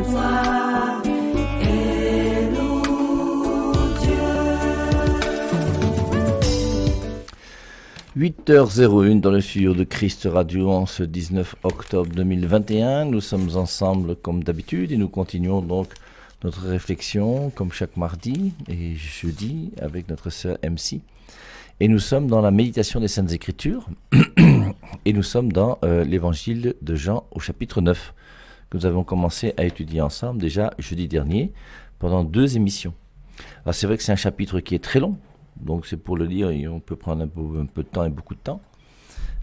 toi et loue Dieu. 8h01 dans le studio de Christ Radio en ce 19 octobre 2021. Nous sommes ensemble comme d'habitude et nous continuons donc notre réflexion comme chaque mardi et jeudi avec notre sœur MC. Et nous sommes dans la méditation des Saintes Écritures et nous sommes dans l'évangile de Jean au chapitre 9 que nous avons commencé à étudier ensemble déjà jeudi dernier pendant 2 émissions. Alors c'est vrai que c'est un chapitre qui est très long, donc c'est pour le lire et on peut prendre un peu de temps et beaucoup de temps.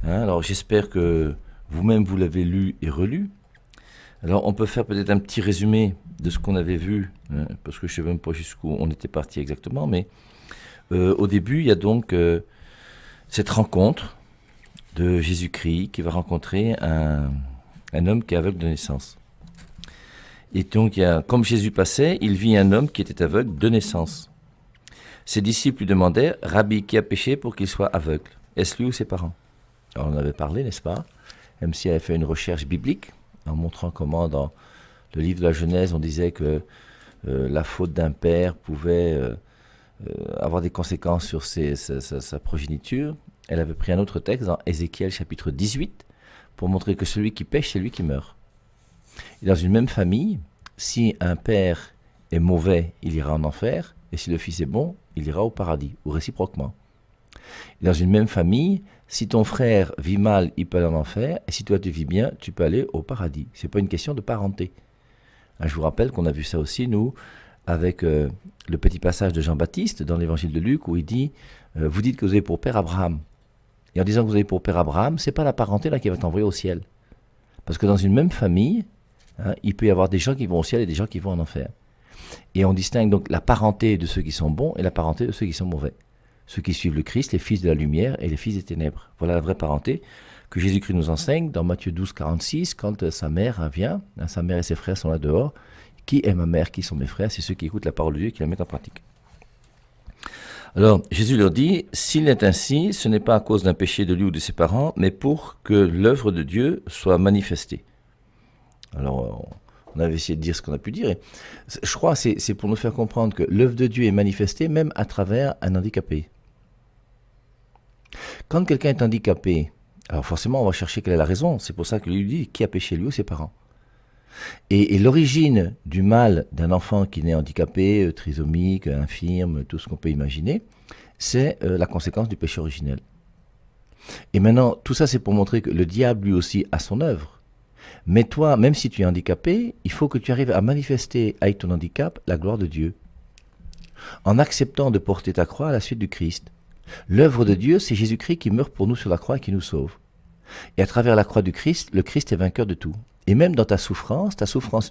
Alors j'espère que vous-même vous l'avez lu et relu. Alors on peut faire peut-être un petit résumé de ce qu'on avait vu, parce que je ne sais même pas jusqu'où on était parti exactement, mais au début il y a donc cette rencontre de Jésus-Christ qui va rencontrer un homme qui est aveugle de naissance. Et donc comme Jésus passait, il vit un homme qui était aveugle de naissance. Ses disciples lui demandèrent « Rabbi, qui a péché pour qu'il soit aveugle? Est-ce lui ou ses parents ?» Alors on en avait parlé, n'est-ce pas? Même si elle avait fait une recherche biblique, en montrant comment dans le livre de la Genèse, on disait que la faute d'un père pouvait avoir des conséquences sur sa progéniture. Elle avait pris un autre texte dans Ézéchiel chapitre 18 pour montrer que celui qui pêche, c'est lui qui meurt. Et dans une même famille, si un père est mauvais, il ira en enfer, et si le fils est bon, il ira au paradis, ou réciproquement. Et dans une même famille, si ton frère vit mal, il peut aller en enfer, et si toi tu vis bien, tu peux aller au paradis. Ce n'est pas une question de parenté. Je vous rappelle qu'on a vu ça aussi, nous, avec le petit passage de Jean-Baptiste dans l'évangile de Luc, où il dit « Vous dites que vous avez pour père Abraham ». Et en disant que vous avez pour père Abraham, ce n'est pas la parenté là qui va t'envoyer au ciel. Parce que dans une même famille, il peut y avoir des gens qui vont au ciel et des gens qui vont en enfer. Et on distingue donc la parenté de ceux qui sont bons et la parenté de ceux qui sont mauvais. Ceux qui suivent le Christ, les fils de la lumière et les fils des ténèbres. Voilà la vraie parenté que Jésus-Christ nous enseigne dans Matthieu 12, 46, quand sa mère vient, sa mère et ses frères sont là dehors. Qui est ma mère, qui sont mes frères? C'est ceux qui écoutent la parole de Dieu et qui la mettent en pratique. Alors, Jésus leur dit, s'il est ainsi, ce n'est pas à cause d'un péché de lui ou de ses parents, mais pour que l'œuvre de Dieu soit manifestée. Alors, on avait essayé de dire ce qu'on a pu dire. Et je crois que c'est pour nous faire comprendre que l'œuvre de Dieu est manifestée même à travers un handicapé. Quand quelqu'un est handicapé, alors forcément on va chercher quelle est la raison. C'est pour ça que lui dit qui a péché, lui ou ses parents. Et l'origine du mal d'un enfant qui naît handicapé, trisomique, infirme, tout ce qu'on peut imaginer, c'est la conséquence du péché originel. Et maintenant, tout ça c'est pour montrer que le diable lui aussi a son œuvre. Mais toi, même si tu es handicapé, il faut que tu arrives à manifester avec ton handicap la gloire de Dieu. En acceptant de porter ta croix à la suite du Christ. L'œuvre de Dieu, c'est Jésus-Christ qui meurt pour nous sur la croix et qui nous sauve. Et à travers la croix du Christ, le Christ est vainqueur de tout. Et même dans ta souffrance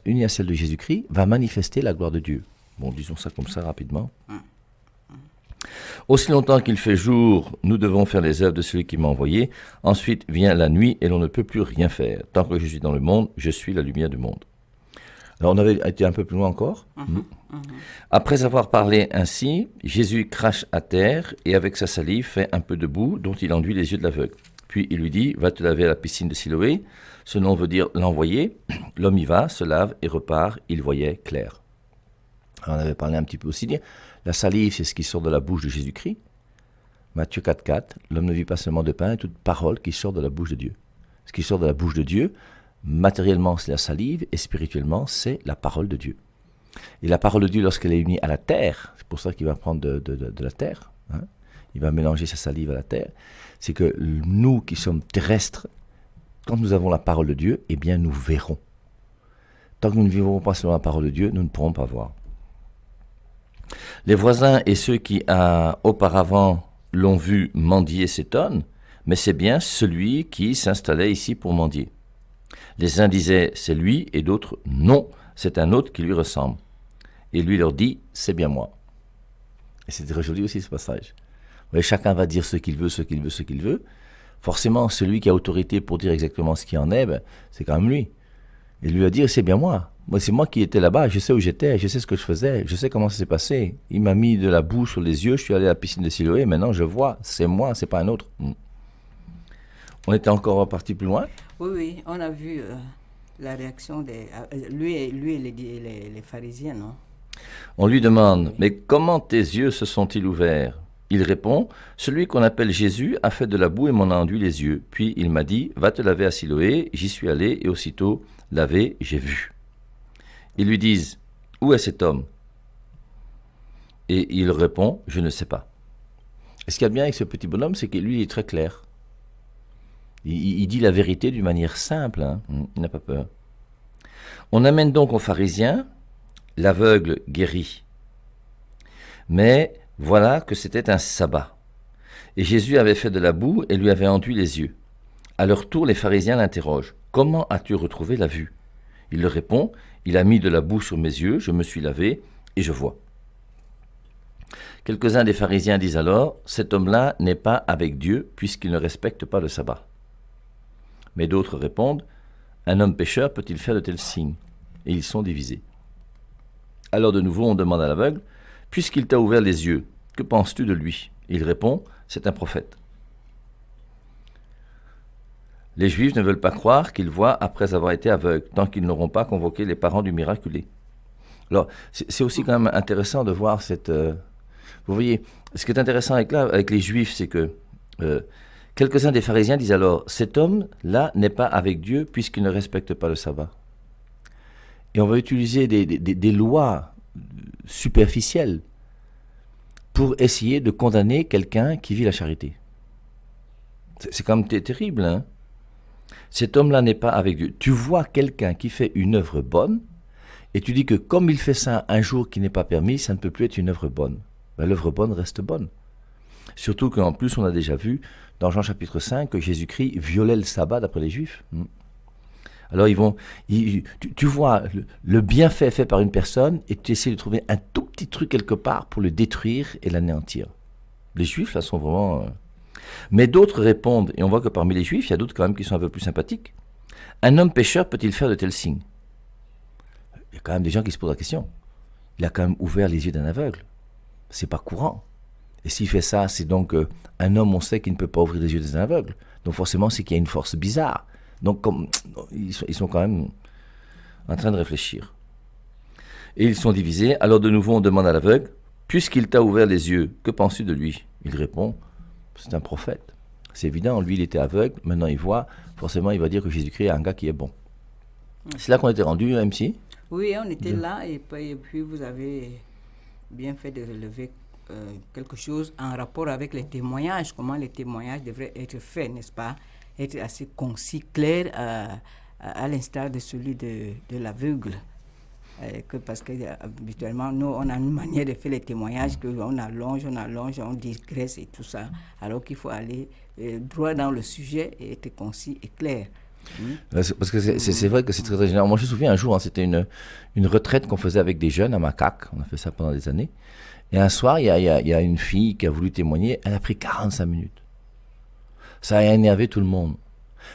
unie à celle de Jésus-Christ, va manifester la gloire de Dieu. Bon, disons ça comme ça rapidement. Aussi longtemps qu'il fait jour, nous devons faire les œuvres de celui qui m'a envoyé. Ensuite vient la nuit et l'on ne peut plus rien faire. Tant que je suis dans le monde, je suis la lumière du monde. Alors on avait été un peu plus loin encore. Après avoir parlé ainsi, Jésus crache à terre et avec sa salive fait un peu de boue dont il enduit les yeux de l'aveugle. Puis il lui dit, va te laver à la piscine de Siloé. Ce nom veut dire l'envoyé. L'homme y va, se lave et repart. Il voyait clair. Alors, on avait parlé un petit peu aussi. La salive, c'est ce qui sort de la bouche de Jésus-Christ. Matthieu 4,4. L'homme ne vit pas seulement de pain, et toute parole qui sort de la bouche de Dieu. Ce qui sort de la bouche de Dieu, matériellement, c'est la salive, et spirituellement, c'est la parole de Dieu. Et la parole de Dieu, lorsqu'elle est unie à la terre, c'est pour ça qu'il va prendre de la terre, il va mélanger sa salive à la terre, c'est que nous qui sommes terrestres, quand nous avons la parole de Dieu, eh bien nous verrons. Tant que nous ne vivrons pas selon la parole de Dieu, nous ne pourrons pas voir. Les voisins et ceux qui auparavant l'ont vu mendier s'étonnent, mais c'est bien celui qui s'installait ici pour mendier. Les uns disaient c'est lui et d'autres non, c'est un autre qui lui ressemble. Et lui leur dit c'est bien moi. Et c'est très joli aussi ce passage. Vous voyez, chacun va dire ce qu'il veut, ce qu'il veut, ce qu'il veut. Forcément, celui qui a autorité pour dire exactement ce qui en est, c'est quand même lui. Et lui a dit c'est bien moi. Moi, c'est moi qui étais là-bas, je sais où j'étais, je sais ce que je faisais, je sais comment ça s'est passé. Il m'a mis de la boue sur les yeux, je suis allé à la piscine de Siloé, maintenant je vois, c'est moi, c'est pas un autre. On était encore parti plus loin. Oui, on a vu la réaction lui et les pharisiens, non? On lui demande, mais comment tes yeux se sont-ils ouverts? Il répond, celui qu'on appelle Jésus a fait de la boue et m'en a enduit les yeux. Puis il m'a dit, va te laver à Siloé. J'y suis allé et aussitôt, lavé, j'ai vu. Ils lui disent, où est cet homme? Et il répond, je ne sais pas. Et ce qu'il y a de bien avec ce petit bonhomme, c'est que lui, il est très clair. Il dit la vérité d'une manière simple, hein. Il n'a pas peur. On amène donc aux pharisiens l'aveugle guéri. Mais voilà que c'était un sabbat. Et Jésus avait fait de la boue et lui avait enduit les yeux. À leur tour, les pharisiens l'interrogent. Comment as-tu retrouvé la vue? Il leur répond, il a mis de la boue sur mes yeux, je me suis lavé et je vois. Quelques-uns des pharisiens disent alors, cet homme-là n'est pas avec Dieu puisqu'il ne respecte pas le sabbat. Mais d'autres répondent, un homme pécheur peut-il faire de tels signes? Et ils sont divisés. Alors de nouveau on demande à l'aveugle, puisqu'il t'a ouvert les yeux, que penses-tu de lui? Il répond, c'est un prophète. Les Juifs ne veulent pas croire qu'ils voient après avoir été aveugles, tant qu'ils n'auront pas convoqué les parents du miraculé. Alors, c'est aussi quand même intéressant de voir cette... vous voyez, ce qui est intéressant avec les Juifs, c'est que quelques-uns des pharisiens disent alors, cet homme-là n'est pas avec Dieu puisqu'il ne respecte pas le sabbat. Et on va utiliser des lois superficielles pour essayer de condamner quelqu'un qui vit la charité. C'est quand même terrible, hein? Cet homme-là n'est pas avec Dieu. Tu vois quelqu'un qui fait une œuvre bonne, et tu dis que comme il fait ça un jour qui n'est pas permis, ça ne peut plus être une œuvre bonne. Ben, l'œuvre bonne reste bonne. Surtout qu'en plus, on a déjà vu dans Jean chapitre 5 que Jésus-Christ violait le sabbat d'après les Juifs. Alors tu vois le bienfait fait par une personne et tu essaies de trouver un tout petit truc quelque part pour le détruire et l'anéantir. Les Juifs, là, sont vraiment... Mais d'autres répondent, et on voit que parmi les Juifs, il y a d'autres quand même qui sont un peu plus sympathiques. Un homme pécheur peut-il faire de tels signes? Il y a quand même des gens qui se posent la question. Il a quand même ouvert les yeux d'un aveugle. C'est pas courant. Et s'il fait ça, c'est donc un homme, on sait qu'il ne peut pas ouvrir les yeux d'un aveugle. Donc forcément, c'est qu'il y a une force bizarre. Donc ils sont quand même en train de réfléchir. Et ils sont divisés. Alors de nouveau, on demande à l'aveugle, puisqu'il t'a ouvert les yeux, que penses-tu de lui? Il répond, c'est un prophète. C'est évident, lui il était aveugle, maintenant il voit, forcément il va dire que Jésus-Christ est un gars qui est bon. C'est là qu'on était rendu, MC? Oui, on était là, et puis vous avez bien fait de relever quelque chose en rapport avec les témoignages, comment les témoignages devraient être faits, n'est-ce pas? Être assez concis, clair, à l'instar de celui de l'aveugle. Parce que habituellement, nous, on a une manière de faire les témoignages qu'on allonge, on digresse et tout ça, alors qu'il faut aller droit dans le sujet et être concis et clair. Parce que c'est vrai que c'est très général. Moi, je me souviens un jour, c'était une retraite qu'on faisait avec des jeunes à Macaque. On a fait ça pendant des années. Et un soir, il y a une fille qui a voulu témoigner. Elle a pris 45 minutes. Ça a énervé tout le monde.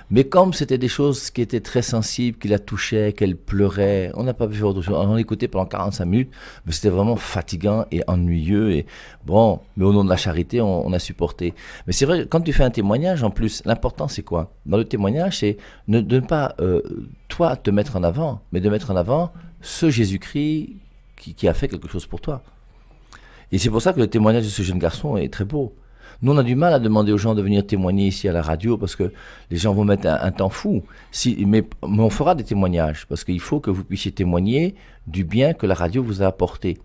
Mais comme c'était des choses qui étaient très sensibles, qui la touchaient, qu'elle pleurait, on n'a pas pu faire autre chose. On écoutait pendant 45 minutes, mais c'était vraiment fatigant et ennuyeux. Et bon, mais au nom de la charité, on a supporté. Mais c'est vrai, quand tu fais un témoignage, en plus, l'important c'est quoi? Dans le témoignage, c'est de ne pas, toi, te mettre en avant, mais de mettre en avant ce Jésus-Christ qui a fait quelque chose pour toi. Et c'est pour ça que le témoignage de ce jeune garçon est très beau. Nous, on a du mal à demander aux gens de venir témoigner ici à la radio parce que les gens vont mettre un temps fou. Mais on fera des témoignages parce qu'il faut que vous puissiez témoigner du bien que la radio vous a apporté.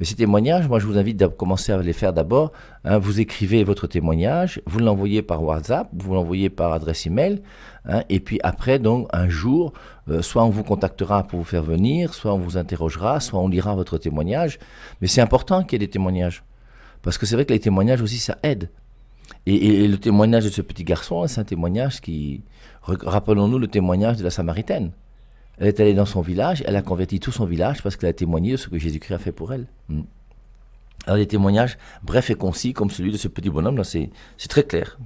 Mais ces témoignages, moi, je vous invite à commencer à les faire d'abord. Vous écrivez votre témoignage, vous l'envoyez par WhatsApp, vous l'envoyez par adresse email. Et puis après, donc, un jour, soit on vous contactera pour vous faire venir, soit on vous interrogera, soit on lira votre témoignage. Mais c'est important qu'il y ait des témoignages. Parce que c'est vrai que les témoignages aussi, ça aide. Et le témoignage de ce petit garçon, c'est un témoignage qui... Rappelons-nous le témoignage de la Samaritaine. Elle est allée dans son village, elle a converti tout son village parce qu'elle a témoigné de ce que Jésus-Christ a fait pour elle. Alors des témoignages brefs et concis comme celui de ce petit bonhomme, là, c'est très clair.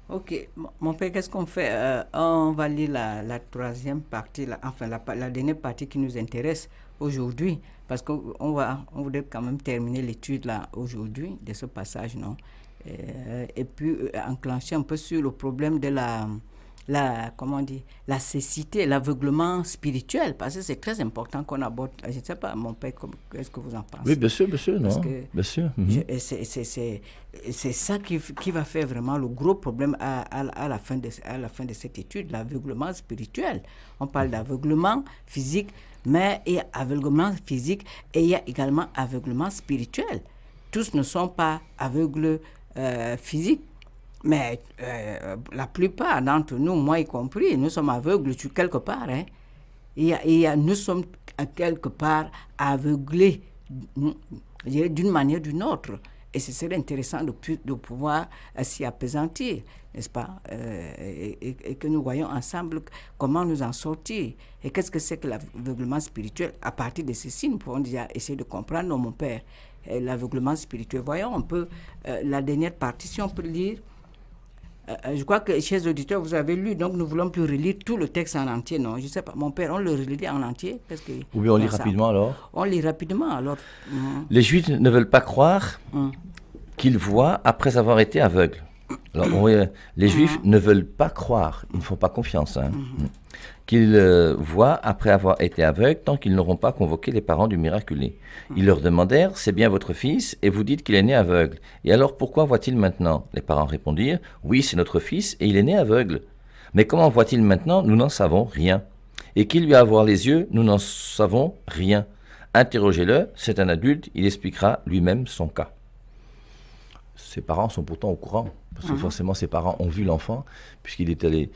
Ok, mon père, qu'est-ce qu'on fait? On va lire la troisième partie, la dernière partie qui nous intéresse aujourd'hui, parce qu'on voudrait quand même terminer l'étude là aujourd'hui de ce passage, non? Et puis enclencher un peu sur le problème de comment on dit, la cécité, l'aveuglement spirituel, parce que c'est très important qu'on aborde. Je ne sais pas, mon père, qu'est-ce que vous en pensez? Oui, bien sûr, non, Parce que bien sûr. c'est ça qui va faire vraiment le gros problème à la fin de cette étude, l'aveuglement spirituel. On parle d'aveuglement physique, mais il y a aveuglement physique et il y a également aveuglement spirituel. Tous ne sont pas aveugles physiques. Mais la plupart d'entre nous, moi y compris, nous sommes aveugles quelque part. Hein. Nous sommes quelque part aveuglés d'une manière ou d'une autre. Et ce serait intéressant de pouvoir s'y appesantir, n'est-ce pas? Et que nous voyons ensemble comment nous en sortir. Et qu'est-ce que c'est que l'aveuglement spirituel? À partir de ceci, nous pouvons déjà essayer de comprendre, non, mon père, l'aveuglement spirituel. Voyons un peu la dernière partie, si on peut lire. Je crois que, chers auditeurs, vous avez lu, donc nous voulons plus relire tout le texte en entier, non? Je ne sais pas, mon père, on le relit en entier? Ou bien on lit rapidement alors? On lit rapidement alors. Les Juifs ne veulent pas croire qu'ils voient après avoir été aveugles. Alors, les Juifs ne veulent pas croire, ils ne font pas confiance, hein, qu'ils voient après avoir été aveugles tant qu'ils n'auront pas convoqué les parents du miraculé. Ils leur demandèrent, c'est bien votre fils, et vous dites qu'il est né aveugle. Et alors pourquoi voit-il maintenant? Les parents répondirent, oui, c'est notre fils, et il est né aveugle. Mais comment voit-il maintenant? Nous n'en savons rien. Et qui lui a à voir les yeux? Nous n'en savons rien. Interrogez-le, c'est un adulte, il expliquera lui-même son cas. Ses parents sont pourtant au courant, parce que forcément ses parents ont vu l'enfant, puisqu'il est allé,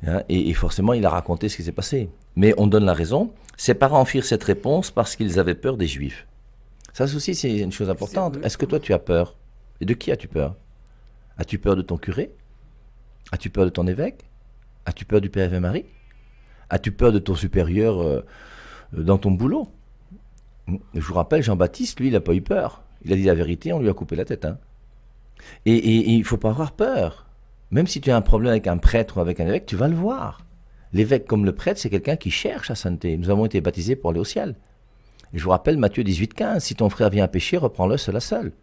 hein, et forcément il a raconté ce qui s'est passé. Mais on donne la raison, ses parents firent cette réponse parce qu'ils avaient peur des Juifs. Ça aussi c'est une chose importante. Est-ce que toi tu as peur? Et de qui as-tu peur? As-tu peur de ton curé? As-tu peur de ton évêque? As-tu peur du Père Ave Marie? As-tu peur de ton supérieur dans ton boulot? Je vous rappelle, Jean-Baptiste, lui, il n'a pas eu peur. Il a dit la vérité, on lui a coupé la tête, hein. Et il ne faut pas avoir peur. Même si tu as un problème avec un prêtre ou avec un évêque, tu vas le voir. L'évêque comme le prêtre, c'est quelqu'un qui cherche la sainteté. Nous avons été baptisés pour aller au ciel. Et je vous rappelle Matthieu 18,15, si ton frère vient à pécher, reprends-le seul à seul.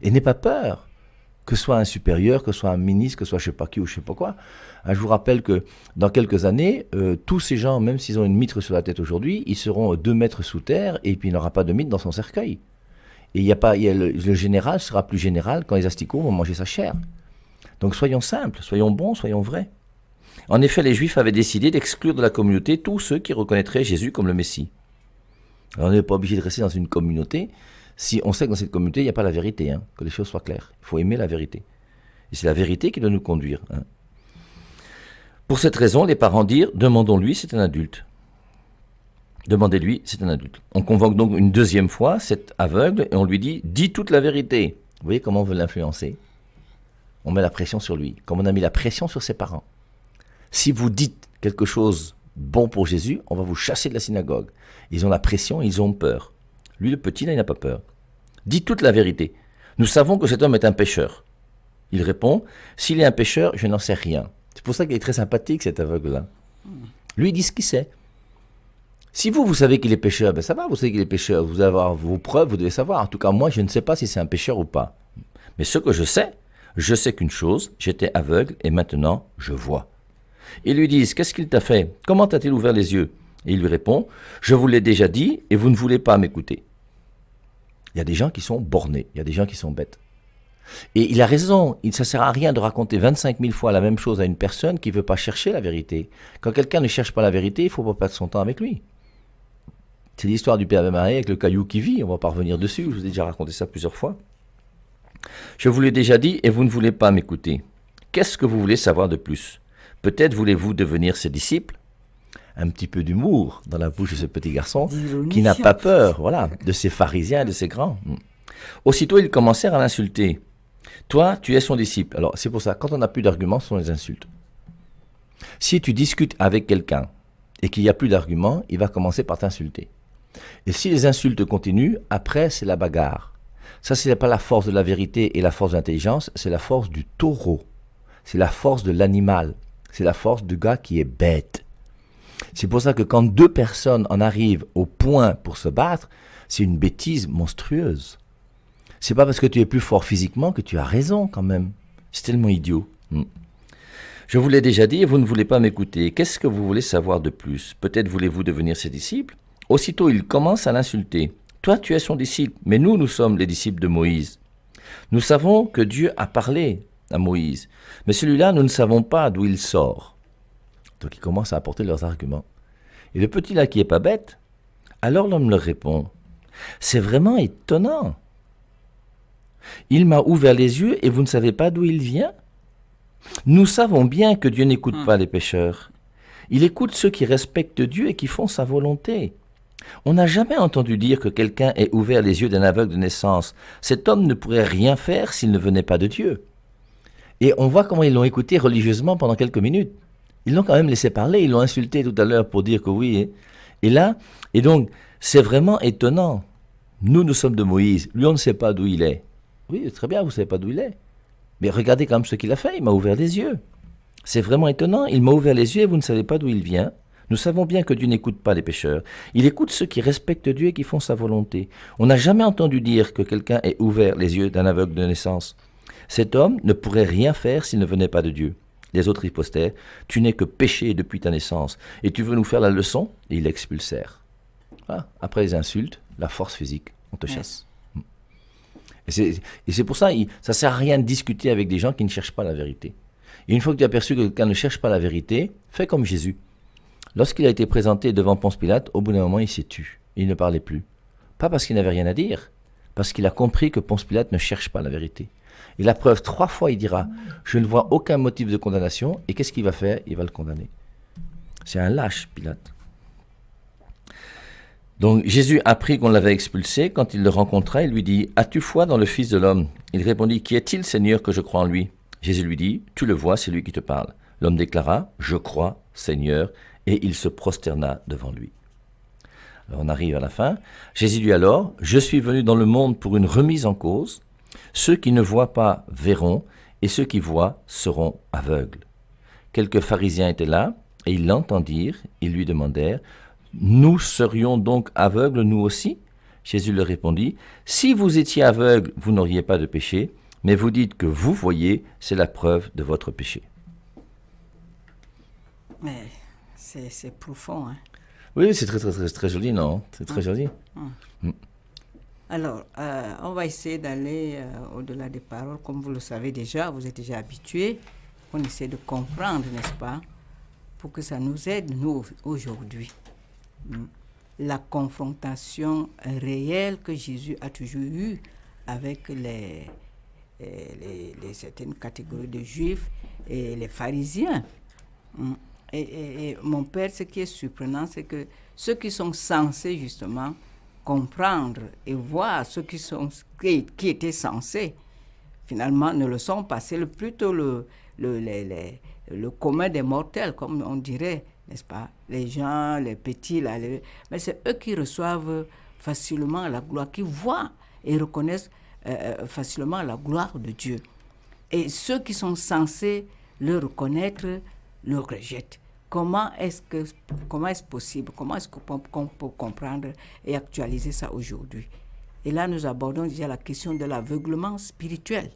Et n'aie pas peur, que ce soit un supérieur, que ce soit un ministre, que ce soit je ne sais pas qui ou je ne sais pas quoi. Je vous rappelle que dans quelques années, tous ces gens, même s'ils ont une mitre sur la tête aujourd'hui, ils seront 2 mètres sous terre et puis il n'aura pas de mitre dans son cercueil. Et le général sera plus général quand les asticots vont manger sa chair. Donc soyons simples, soyons bons, soyons vrais. En effet, les Juifs avaient décidé d'exclure de la communauté tous ceux qui reconnaîtraient Jésus comme le Messie. Alors, on n'est pas obligé de rester dans une communauté si on sait que dans cette communauté, il n'y a pas la vérité, hein, que les choses soient claires. Il faut aimer la vérité. Et c'est la vérité qui doit nous conduire. Hein. Pour cette raison, les parents dirent « Demandons-lui, c'est un adulte ». Demandez-lui, c'est un adulte. On convoque donc une deuxième fois cet aveugle et on lui dit « Dis toute la vérité ». Vous voyez comment on veut l'influencer? On met la pression sur lui, comme on a mis la pression sur ses parents. Si vous dites quelque chose bon pour Jésus, on va vous chasser de la synagogue. Ils ont la pression, ils ont peur. Lui, le petit, là, il n'a pas peur. Dis toute la vérité. Nous savons que cet homme est un pécheur. Il répond, s'il est un pécheur, je n'en sais rien. C'est pour ça qu'il est très sympathique, cet aveugle-là. Lui, il dit ce qu'il sait. Si vous savez qu'il est pécheur, ben ça va, vous savez qu'il est pécheur. Vous allez avoir vos preuves, vous devez savoir. En tout cas, moi, je ne sais pas si c'est un pécheur ou pas. Mais ce que je sais qu'une chose, j'étais aveugle et maintenant, je vois. Ils lui disent, qu'est-ce qu'il t'a fait? Comment t'a-t-il ouvert les yeux? Et il lui répond, je vous l'ai déjà dit et vous ne voulez pas m'écouter. Il y a des gens qui sont bornés, il y a des gens qui sont bêtes. Et il a raison, ça ne sert à rien de raconter 25 000 fois la même chose à une personne qui ne veut pas chercher la vérité. Quand quelqu'un ne cherche pas la vérité, il ne faut pas perdre son temps avec lui. C'est l'histoire du Père Ave Marie avec le caillou qui vit, on ne va pas revenir dessus, je vous ai déjà raconté ça plusieurs fois. Je vous l'ai déjà dit et vous ne voulez pas m'écouter. Qu'est-ce que vous voulez savoir de plus? Peut-être voulez-vous devenir ses disciples? Un petit peu d'humour dans la bouche de ce petit garçon qui n'a pas peur, voilà, de ces pharisiens, de ces grands. Aussitôt, ils commencèrent à l'insulter. Toi, tu es son disciple. Alors, c'est pour ça, quand on n'a plus d'arguments, ce sont les insultes. Si tu discutes avec quelqu'un et qu'il n'y a plus d'arguments, il va commencer par t'insulter. Et si les insultes continuent, après, c'est la bagarre. Ça, ce n'est pas la force de la vérité et la force de l'intelligence, c'est la force du taureau. C'est la force de l'animal. C'est la force du gars qui est bête. C'est pour ça que quand 2 personnes en arrivent au point pour se battre, c'est une bêtise monstrueuse. C'est pas parce que tu es plus fort physiquement que tu as raison quand même. C'est tellement idiot. Je vous l'ai déjà dit et vous ne voulez pas m'écouter. Qu'est-ce que vous voulez savoir de plus? Peut-être voulez-vous devenir ses disciples? Aussitôt, il commence à l'insulter. Toi, tu es son disciple, mais nous sommes les disciples de Moïse. Nous savons que Dieu a parlé à Moïse, mais celui-là, nous ne savons pas d'où il sort. Donc, ils commencent à apporter leurs arguments. Et le petit là qui est pas bête, alors l'homme leur répond, c'est vraiment étonnant. Il m'a ouvert les yeux et vous ne savez pas d'où il vient? Nous savons bien que Dieu n'écoute pas les pécheurs. Il écoute ceux qui respectent Dieu et qui font sa volonté. On n'a jamais entendu dire que quelqu'un ait ouvert les yeux d'un aveugle de naissance. Cet homme ne pourrait rien faire s'il ne venait pas de Dieu. Et on voit comment ils l'ont écouté religieusement pendant quelques minutes. Ils l'ont quand même laissé parler, ils l'ont insulté tout à l'heure pour dire que oui. Et donc, c'est vraiment étonnant. Nous sommes de Moïse. Lui, on ne sait pas d'où il est. Oui, très bien, vous ne savez pas d'où il est. Mais regardez quand même ce qu'il a fait, il m'a ouvert les yeux. C'est vraiment étonnant, il m'a ouvert les yeux et vous ne savez pas d'où il vient. Nous savons bien que Dieu n'écoute pas les pécheurs. Il écoute ceux qui respectent Dieu et qui font sa volonté. On n'a jamais entendu dire que quelqu'un ait ouvert les yeux d'un aveugle de naissance. Cet homme ne pourrait rien faire s'il ne venait pas de Dieu. Les autres ripostèrent, tu n'es que péché depuis ta naissance, et tu veux nous faire la leçon? Et ils l'expulsèrent. Voilà. Après les insultes, la force physique, on te chasse. Et c'est pour ça, ça ne sert à rien de discuter avec des gens qui ne cherchent pas la vérité. Et une fois que tu as aperçu que quelqu'un ne cherche pas la vérité, fais comme Jésus. Lorsqu'il a été présenté devant Ponce Pilate, au bout d'un moment, il s'est tu. Il ne parlait plus. Pas parce qu'il n'avait rien à dire, parce qu'il a compris que Ponce Pilate ne cherche pas la vérité. Et la preuve, 3 fois, il dira, je ne vois aucun motif de condamnation, et qu'est-ce qu'il va faire? Il va le condamner. C'est un lâche, Pilate. Donc Jésus apprit qu'on l'avait expulsé. Quand il le rencontra, il lui dit, as-tu foi dans le Fils de l'homme? Il répondit, qui est-il, Seigneur, que je crois en lui? Jésus lui dit, tu le vois, c'est lui qui te parle. L'homme déclara, je crois, Seigneur, et il se prosterna devant lui. Alors on arrive à la fin. Jésus dit alors, je suis venu dans le monde pour une remise en cause. Ceux qui ne voient pas verront, et ceux qui voient seront aveugles. Quelques pharisiens étaient là, et ils l'entendirent, ils lui demandèrent, nous serions donc aveugles nous aussi? Jésus leur répondit, si vous étiez aveugles, vous n'auriez pas de péché, mais vous dites que vous voyez, c'est la preuve de votre péché. Mais c'est profond, hein. Oui, c'est très joli, non? C'est très joli. Alors, on va essayer d'aller au-delà des paroles. Comme vous le savez déjà, vous êtes déjà habitués. On essaie de comprendre, n'est-ce pas, pour que ça nous aide, nous, aujourd'hui. La confrontation réelle que Jésus a toujours eue avec les certaines catégories de juifs et les pharisiens. Et mon père, ce qui est surprenant, c'est que ceux qui sont censés justement comprendre et voir ceux qui étaient censés, finalement, ne le sont pas. C'est plutôt le commun des mortels, comme on dirait, n'est-ce pas? Les gens, les petits, là, mais c'est eux qui reçoivent facilement la gloire, qui voient et reconnaissent facilement la gloire de Dieu. Et ceux qui sont censés le reconnaître, le rejettent. Comment est-ce possible? Comment est-ce qu'on peut comprendre et actualiser ça aujourd'hui? Et là, nous abordons déjà la question de l'aveuglement spirituel.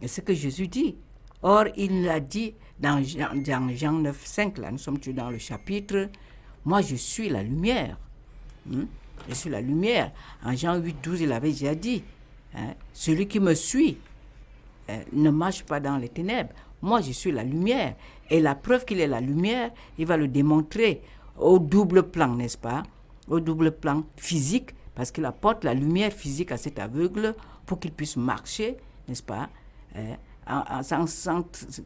Et c'est ce que Jésus dit. Or, il l'a dit dans Jean 9,5, là, nous sommes toujours dans le chapitre, moi je suis la lumière. Je suis la lumière. En Jean 8,12, il avait déjà dit, celui qui me suit ne marche pas dans les ténèbres. Moi, je suis la lumière. Et la preuve qu'il est la lumière, il va le démontrer au double plan, n'est-ce pas? Au double plan physique, parce qu'il apporte la lumière physique à cet aveugle pour qu'il puisse marcher, n'est-ce pas? Sans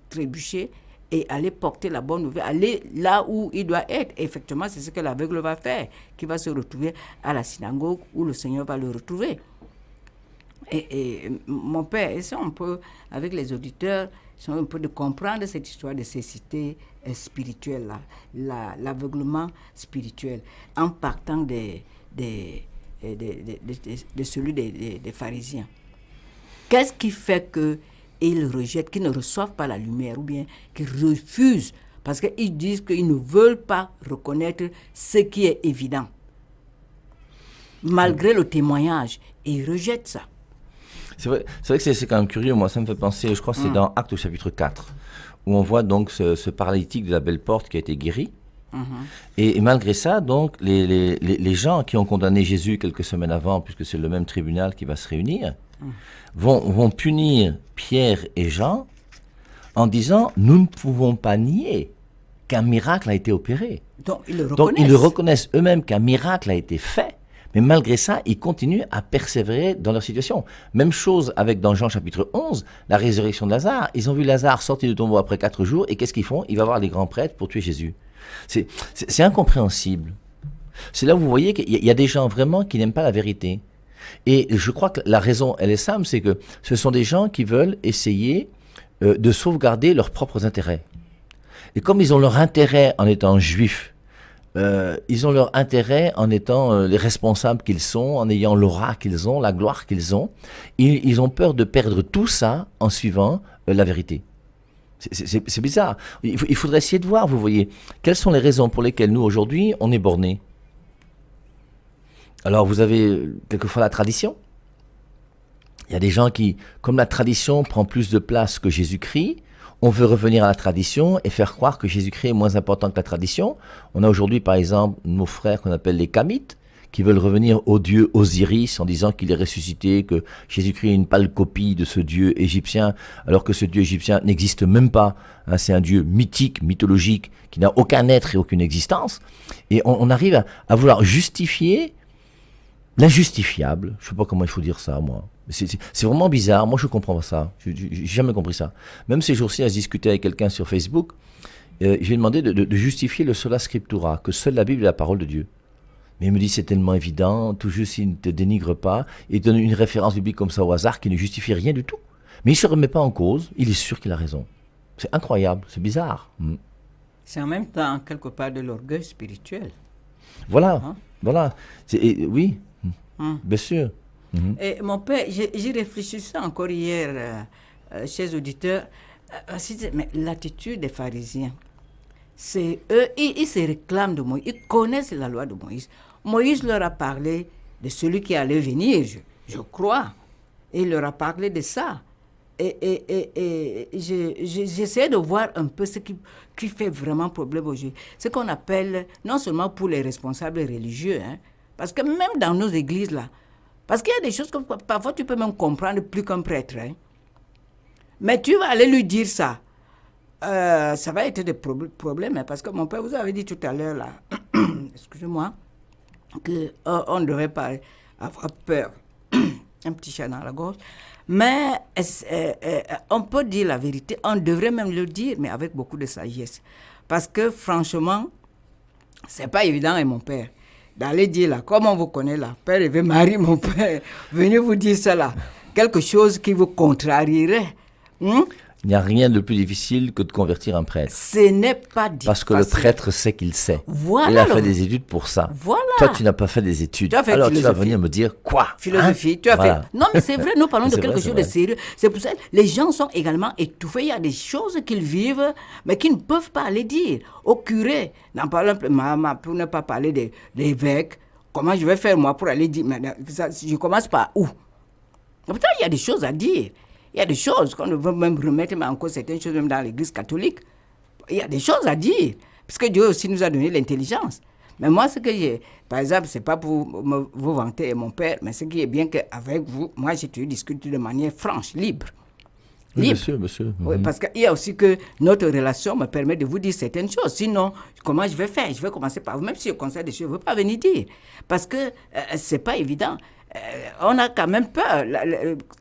trébucher et aller porter la bonne nouvelle, aller là où il doit être. Et effectivement, c'est ce que l'aveugle va faire, qui va se retrouver à la synagogue où le Seigneur va le retrouver. Et mon père, essaie un peu, avec les auditeurs, un peu de comprendre cette histoire de cécité spirituelle, l'aveuglement spirituel, en partant de celui des pharisiens. Qu'est-ce qui fait qu'ils rejettent, qu'ils ne reçoivent pas la lumière, ou bien qu'ils refusent, parce qu'ils disent qu'ils ne veulent pas reconnaître ce qui est évident, malgré le témoignage, et ils rejettent ça. C'est vrai que c'est quand même curieux. Moi, ça me fait penser, je crois que c'est dans Actes au chapitre 4, où on voit donc ce paralytique de la belle porte qui a été guéri. Et malgré ça, donc, les gens qui ont condamné Jésus quelques semaines avant, puisque c'est le même tribunal qui va se réunir, vont punir Pierre et Jean en disant « Nous ne pouvons pas nier qu'un miracle a été opéré. » Donc, ils le Donc, reconnaissent. ils le reconnaissent eux-mêmes qu'un miracle a été fait, mais malgré ça, ils continuent à persévérer dans leur situation. Même chose avec dans Jean chapitre 11, la résurrection de Lazare. Ils ont vu Lazare sortir du tombeau après 4 jours, et qu'est-ce qu'ils font? Il va voir les grands prêtres pour tuer Jésus. C'est incompréhensible. C'est là où vous voyez qu'il y a des gens vraiment qui n'aiment pas la vérité. Et je crois que la raison, elle est simple, c'est que ce sont des gens qui veulent essayer de sauvegarder leurs propres intérêts. Et comme ils ont leur intérêt en étant juifs, ils ont leur intérêt en étant les responsables qu'ils sont, en ayant l'aura qu'ils ont, la gloire qu'ils ont, ils ont peur de perdre tout ça en suivant la vérité. C'est bizarre. Il faudrait essayer de voir, vous voyez, quelles sont les raisons pour lesquelles nous, aujourd'hui, on est bornés. Alors, vous avez quelquefois la tradition. Il y a des gens qui, comme la tradition prend plus de place que Jésus-Christ, on veut revenir à la tradition et faire croire que Jésus-Christ est moins important que la tradition. On a aujourd'hui, par exemple, nos frères qu'on appelle les Kamites, qui veulent revenir au dieu Osiris en disant qu'il est ressuscité, que Jésus-Christ est une pâle copie de ce dieu égyptien, alors que ce dieu égyptien n'existe même pas. Hein, c'est un dieu mythique, mythologique, qui n'a aucun être et aucune existence. Et on arrive à vouloir justifier l'injustifiable. Je ne sais pas comment il faut dire ça, moi. C'est vraiment bizarre. Moi, je ne comprends pas ça. Je n'ai jamais compris ça. Même ces jours-ci, à se discuter avec quelqu'un sur Facebook, je lui ai demandé de justifier le sola scriptura, que seule la Bible est la parole de Dieu. Mais il me dit, c'est tellement évident, tout juste, il ne te dénigre pas, il donne une référence biblique comme ça au hasard qui ne justifie rien du tout. Mais il ne se remet pas en cause, il est sûr qu'il a raison. C'est incroyable, c'est bizarre. C'est en même temps, quelque part, de l'orgueil spirituel. Voilà, Hein? voilà. Oui, bien sûr. Et mon père, j'y réfléchissais encore hier, chers auditeurs, mais l'attitude des pharisiens, c'est eux, ils se réclament de Moïse, ils connaissent la loi de Moïse. Moïse leur a parlé de celui qui allait venir, je crois. Et il leur a parlé de ça. Et j'essaie de voir un peu ce qui fait vraiment problème aujourd'hui. Ce qu'on appelle, non seulement pour les responsables religieux, hein, parce que même dans nos églises là, parce qu'il y a des choses que parfois tu peux même comprendre plus qu'un prêtre. Hein. Mais tu vas aller lui dire ça. Ça va être des problèmes, hein, parce que mon père vous avait dit tout à l'heure là, excusez-moi, qu'on ne devrait pas avoir peur. Un petit chat dans la gorge. Mais on peut dire la vérité, on devrait même le dire, mais avec beaucoup de sagesse. Parce que franchement, c'est pas évident, et mon père, d'aller dire là, comme on vous connaît là, Père et Marie, mon père, venez vous dire ça là, quelque chose qui vous contrarierait. Il n'y a rien de plus difficile que de convertir un prêtre. Ce n'est pas difficile. Parce que le prêtre sait qu'il sait. Voilà. Il a fait des études pour ça. Voilà. Toi, tu n'as pas fait des études. Alors tu vas venir me dire quoi? Philosophie, tu as Voilà. fait. Non, mais c'est vrai, nous parlons de C'est quelque vrai, chose c'est de vrai. sérieux. C'est pour ça que les gens sont également étouffés. Il y a des choses qu'ils vivent, mais qu'ils ne peuvent pas les dire. Au curé, n'en parlons plus, pour ne pas parler des évêques. Comment je vais faire, moi, pour aller dire, mais je commence par où? Pourtant, il y a des choses à dire. Il y a des choses qu'on veut même remettre en cause, certaines choses même dans l'église catholique. Il y a des choses à dire, puisque Dieu aussi nous a donné l'intelligence. Mais moi, ce que j'ai, par exemple, ce n'est pas pour vous vanter, mon père, mais ce qui est bien qu'avec vous, moi, j'ai toujours discuté de manière franche, libre. Oui, monsieur. Oui, parce qu'il y a aussi que notre relation me permet de vous dire certaines choses. Sinon, comment je vais faire? Je vais commencer par vous. Même si je conseille des choses, je ne veux pas venir dire. Parce que ce n'est pas évident. On a quand même peur.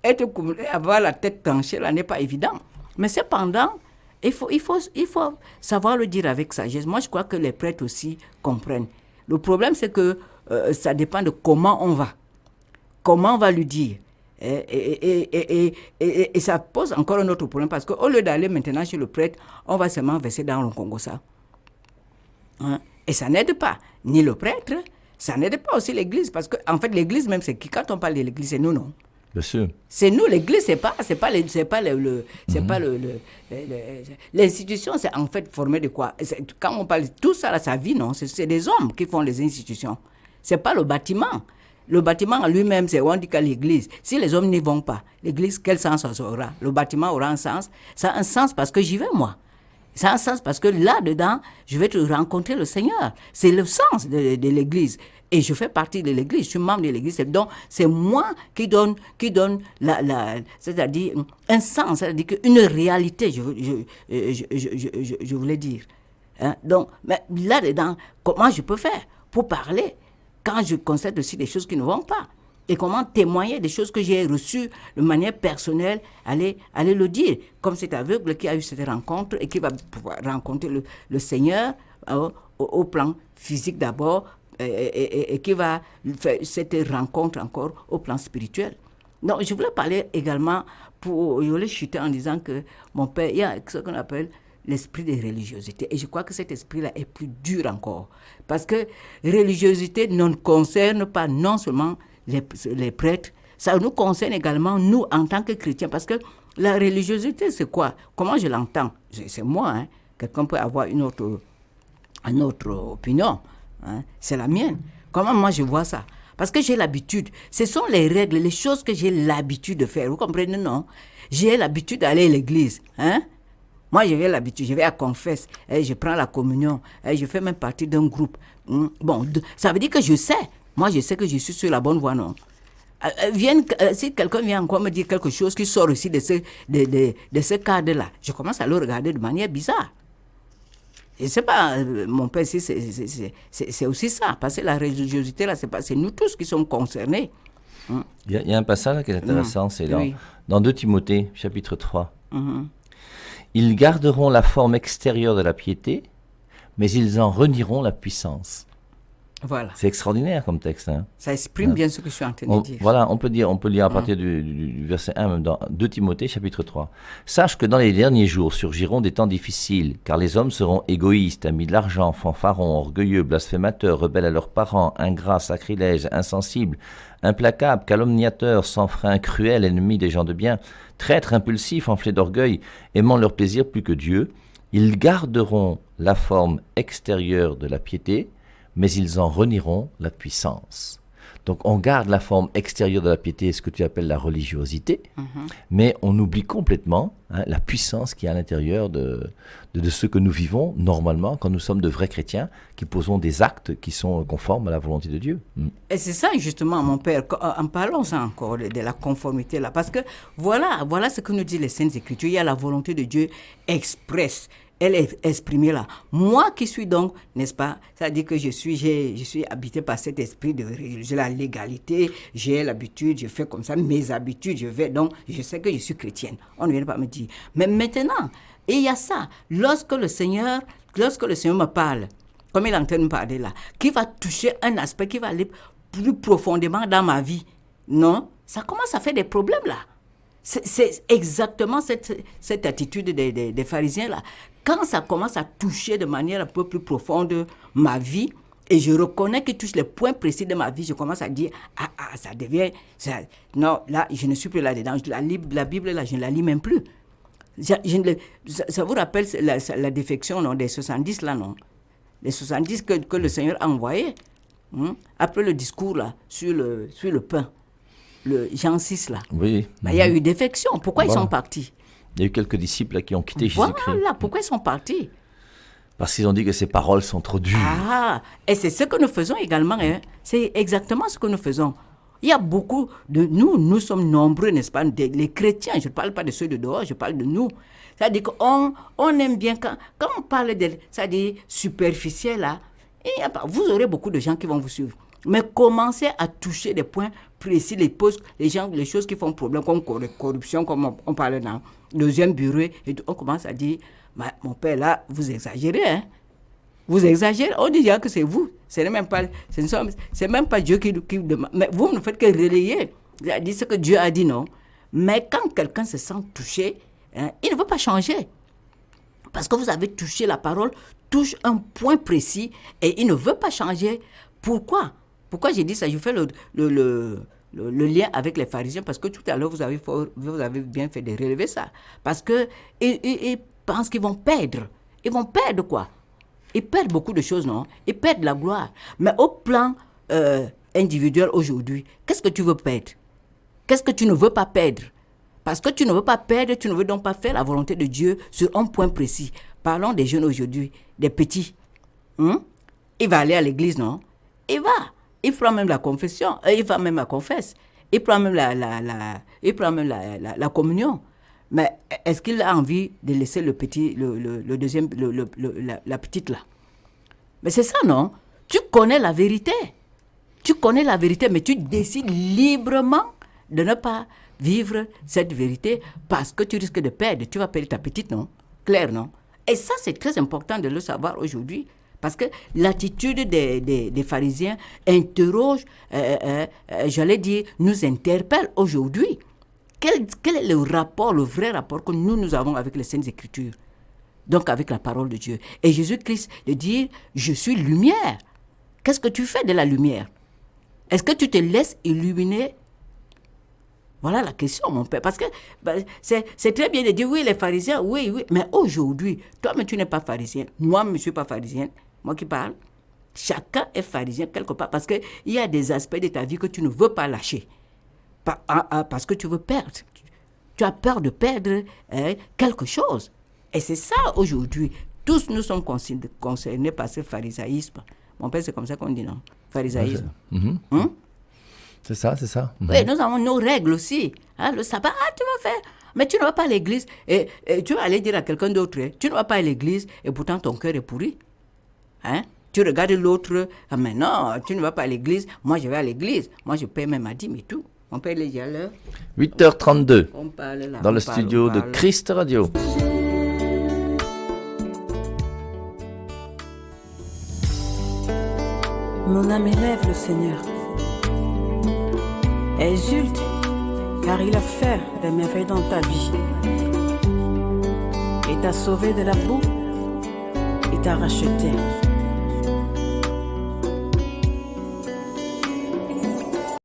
Être couplé, avoir la tête tranchée, là, n'est pas évident. Mais cependant, il faut savoir le dire avec sagesse. Moi, je crois que les prêtres aussi comprennent. Le problème, c'est que ça dépend de comment on va. Comment on va lui dire. Et ça pose encore un autre problème parce qu'au lieu d'aller maintenant chez le prêtre, on va seulement verser dans le Congo ça. Hein? Et ça n'aide pas ni le prêtre, ça n'aide pas aussi l'église parce qu'en fait l'église même c'est qui? Quand on parle de l'église, c'est nous, non? Bien sûr. C'est nous, l'église, c'est pas l'institution, c'est en fait formé de quoi? Quand on parle de tout ça, là, ça vit, non? C'est des hommes qui font les institutions. C'est pas le bâtiment. Le bâtiment en lui-même, c'est on dit qu'à l'église. Si les hommes n'y vont pas, l'église, quel sens ça aura? Le bâtiment aura un sens. Ça a un sens parce que j'y vais, moi. Ça a un sens parce que là-dedans, je vais te rencontrer le Seigneur. C'est le sens de l'église. Et je fais partie de l'église, je suis membre de l'église. Donc, c'est moi qui donne c'est-à-dire un sens, c'est-à-dire une réalité, je voulais dire. Hein? Donc, mais là-dedans, comment je peux faire pour parler quand je constate aussi des choses qui ne vont pas? Et comment témoigner des choses que j'ai reçues de manière personnelle, aller le dire. Comme cet aveugle qui a eu cette rencontre et qui va pouvoir rencontrer le Seigneur au plan physique d'abord, et qui va faire cette rencontre encore au plan spirituel. Donc, je voulais parler également, je voulais chuter en disant que mon père, il y a ce qu'on appelle l'esprit de religiosité. Et je crois que cet esprit-là est plus dur encore. Parce que religiosité ne concerne pas non seulement les prêtres, ça nous concerne également, nous, en tant que chrétiens. Parce que la religiosité, c'est quoi? Comment je l'entends? C'est moi, hein? Quelqu'un peut avoir une autre opinion. Hein? C'est la mienne. Comment moi je vois ça? Parce que j'ai l'habitude. Ce sont les règles, les choses que j'ai l'habitude de faire. Vous comprenez, non? J'ai l'habitude d'aller à l'église. Hein? Moi, j'ai l'habitude, je vais à confesse, je prends la communion, je fais même partie d'un groupe. Bon, ça veut dire que je sais. Moi, je sais que je suis sur la bonne voie, non? Si quelqu'un vient encore me dire quelque chose qui sort aussi de ce cadre-là, je commence à le regarder de manière bizarre. Je ne sais pas, mon père, si c'est aussi ça, parce que la religiosité, là, c'est nous tous qui sommes concernés. Il y a un passage qui est intéressant, c'est dans 2 Timothée, chapitre 3. Ils garderont la forme extérieure de la piété, mais ils en renieront la puissance. Voilà. C'est extraordinaire comme texte. Hein. Ça exprime bien ce que je suis en train de dire. Voilà, on peut lire à partir du verset 1, même dans 2 Timothée, chapitre 3. Sache que dans les derniers jours surgiront des temps difficiles, car les hommes seront égoïstes, amis de l'argent, fanfarons, orgueilleux, blasphémateurs, rebelles à leurs parents, ingrats, sacrilèges, insensibles, implacables, calomniateurs, sans frein, cruels, ennemis des gens de bien, traîtres, impulsifs, enflés d'orgueil, aimant leur plaisir plus que Dieu. Ils garderont la forme extérieure de la piété, mais ils en renieront la puissance. Donc on garde la forme extérieure de la piété, ce que tu appelles la religiosité, mais on oublie complètement la puissance qui est à l'intérieur de ce que nous vivons normalement quand nous sommes de vrais chrétiens qui posons des actes qui sont conformes à la volonté de Dieu. Et c'est ça justement, mon père, en parlant ça encore de la conformité là, parce que voilà ce que nous disent les Saintes Écritures, il y a la volonté de Dieu expresse. Elle est exprimée là. Moi qui suis donc, n'est-ce pas, ça dit que je suis habité par cet esprit de la légalité, j'ai l'habitude, je fais comme ça, mes habitudes, donc je sais que je suis chrétienne. On ne vient pas me dire. Mais maintenant, et il y a ça, lorsque le Seigneur me parle, comme il est en train de me parler là, qui va toucher un aspect qui va aller plus profondément dans ma vie, non, ça commence à faire des problèmes là. C'est exactement cette attitude des pharisiens là. Quand ça commence à toucher de manière un peu plus profonde ma vie, et je reconnais qu'il touche les points précis de ma vie, je commence à dire, ça devient... non, là, je ne suis plus là-dedans. La Bible, là, je ne la lis même plus. Ça vous rappelle la défection non, des 70, là, non? Les 70 que le Seigneur a envoyés, après le discours, là, sur le pain. Le Jean 6, là. Oui. Il y a eu défection. Pourquoi ils sont partis? Il y a eu quelques disciples là, qui ont quitté Jésus-Christ. Voilà, pourquoi ils sont partis? Parce qu'ils ont dit que ces paroles sont trop dures. Et c'est ce que nous faisons également. Hein. C'est exactement ce que nous faisons. Il y a beaucoup de nous sommes nombreux, n'est-ce pas, les chrétiens, je ne parle pas de ceux de dehors, je parle de nous. C'est-à-dire qu'on aime bien, quand on parle de, c'est-à-dire superficiel, là, vous aurez beaucoup de gens qui vont vous suivre. Mais commencez à toucher des points précis, les choses qui font problème, comme corruption, comme on parlait dans le deuxième bureau, et tout, on commence à dire, mon père, là, vous exagérez, hein. Vous exagérez, on dit que c'est vous. C'est même pas Dieu qui demande. Mais vous ne faites que relayer. Il a dit ce que Dieu a dit, non. Mais quand quelqu'un se sent touché, hein, il ne veut pas changer. Parce que vous avez touché la parole, touche un point précis, et il ne veut pas changer. Pourquoi j'ai dit ça? Je fais le lien avec les pharisiens, parce que tout à l'heure, vous avez bien fait de relever ça. Parce qu'ils pensent qu'ils vont perdre. Ils vont perdre quoi? Ils perdent beaucoup de choses, non? Ils perdent la gloire. Mais au plan individuelle aujourd'hui, qu'est-ce que tu veux perdre? Qu'est-ce que tu ne veux pas perdre? Parce que tu ne veux pas perdre, tu ne veux donc pas faire la volonté de Dieu sur un point précis. Parlons des jeunes aujourd'hui, des petits. Il va aller à l'église, non? Il va. Il prend même la confession. Il va même la confesse. Il prend même la communion. Mais est-ce qu'il a envie de laisser le petit, le deuxième, la petite là? Mais c'est ça, non? Tu connais la vérité. Tu connais la vérité, mais tu décides librement de ne pas vivre cette vérité parce que tu risques de perdre. Tu vas perdre ta petite, non? Claire, non? Et ça, c'est très important de le savoir aujourd'hui. Parce que l'attitude des pharisiens interroge, j'allais dire, nous interpelle aujourd'hui. Quel est le rapport, le vrai rapport que nous avons avec les Saintes Écritures? Donc avec la parole de Dieu. Et Jésus-Christ de dire, je suis lumière. Qu'est-ce que tu fais de la lumière? Est-ce que tu te laisses illuminer? Voilà la question, mon père. Parce que c'est très bien de dire, oui, les pharisiens, oui. Mais aujourd'hui, toi-même, tu n'es pas pharisien. Moi, je ne suis pas pharisien. Moi qui parle. Chacun est pharisien quelque part. Parce qu'il y a des aspects de ta vie que tu ne veux pas lâcher. Parce que tu veux perdre. Tu as peur de perdre quelque chose. Et c'est ça aujourd'hui. Tous nous sommes concernés par ce pharisaïsme. Mon père, c'est comme ça qu'on dit, non? Pharisaïsme. C'est ça. Oui, nous avons nos règles aussi. Le sabbat, tu vas faire. Mais tu ne vas pas à l'église. Et tu vas aller dire à quelqu'un d'autre, tu ne vas pas à l'église et pourtant ton cœur est pourri. Tu regardes l'autre, mais non, tu ne vas pas à l'église. Moi, je vais à l'église. Moi, je paie même ma dîme et tout. On paye les à l'heure. 8h32. On parle là. Dans le studio de Christ Radio. Mon âme élève le Seigneur. Exulte, car il a fait des merveilles dans ta vie. Il t'a sauvé de la boue, il t'a racheté.